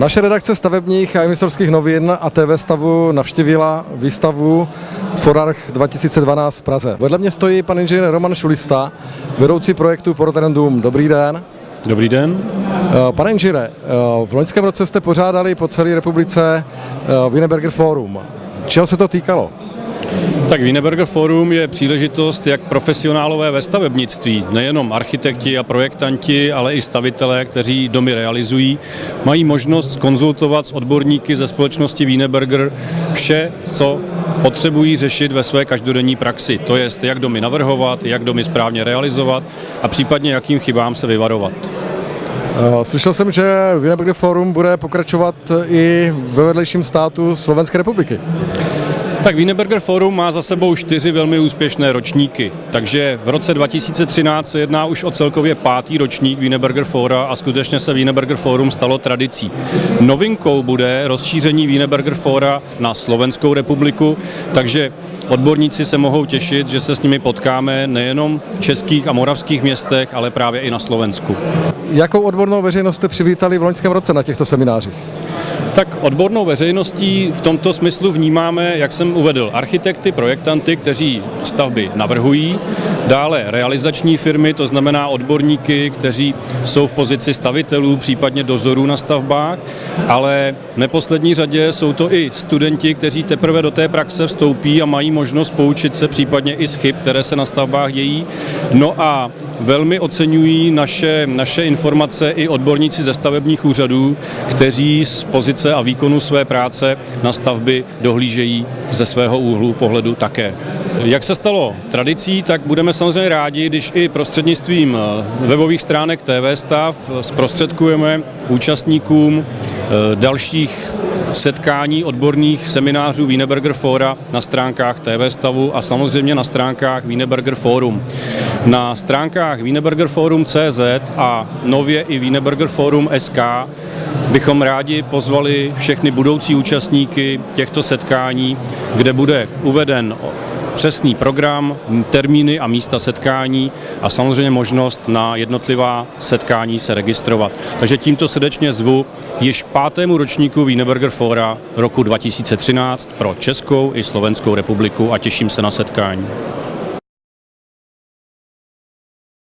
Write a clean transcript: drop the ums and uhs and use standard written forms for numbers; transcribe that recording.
Naše redakce stavebních a investorských novin a TV stavu navštívila výstavu Forarch 2012 v Praze. Vedle mě stojí pan inženýr Roman Šulista, vedoucí projektu Portland Dům. Dobrý den. Dobrý den. Pane inženýre, v loňském roce jste pořádali po celé republice Wienerberger Forum. Čeho se to týkalo? Tak Wienerberger Forum je příležitost, jak profesionálové ve stavebnictví, nejenom architekti a projektanti, ale i stavitelé, kteří domy realizují, mají možnost konzultovat s odborníky ze společnosti Wienerberger vše, co potřebují řešit ve své každodenní praxi. To je, jak domy navrhovat, jak domy správně realizovat a případně jakým chybám se vyvarovat. Slyšel jsem, že Wienerberger Forum bude pokračovat i ve vedlejším státu Slovenské republiky. Tak Wienerberger Forum má za sebou 4 velmi úspěšné ročníky, takže v roce 2013 se jedná už o celkově 5. ročník Wienerberger Fora a skutečně se Wienerberger Forum stalo tradicí. Novinkou bude rozšíření Wienerberger Fora na Slovenskou republiku, takže odborníci se mohou těšit, že se s nimi potkáme nejenom v českých a moravských městech, ale právě i na Slovensku. Jakou odbornou veřejnost jste přivítali v loňském roce na těchto seminářích? Tak odbornou veřejností v tomto smyslu vnímáme, jak jsem uvedl, architekty, projektanty, kteří stavby navrhují, dále realizační firmy, to znamená odborníky, kteří jsou v pozici stavitelů, případně dozorů na stavbách, ale v neposlední řadě jsou to i studenti, kteří teprve do té praxe vstoupí a mají možnost poučit se případně i z chyb, které se na stavbách dějí. No a velmi oceňují naše informace i odborníci ze stavebních úřadů, kteří z pozice a výkonu své práce na stavby dohlížejí ze svého úhlu pohledu také. Jak se stalo tradicí, tak budeme samozřejmě rádi, když i prostřednictvím webových stránek TV Stav zprostředkujeme účastníkům dalších setkání odborných seminářů Wienerberger Fora na stránkách TV Stavu a samozřejmě na stránkách Wienerberger Forum. Na stránkách wienerbergerforum.cz a nově i Wienerberger Forum SK bychom rádi pozvali všechny budoucí účastníky těchto setkání, kde bude uveden přesný program, termíny a místa setkání a samozřejmě možnost na jednotlivá setkání se registrovat. Takže tímto srdečně zvu již 5. ročníku Wienerberger Fora roku 2013 pro Českou i Slovenskou republiku a těším se na setkání.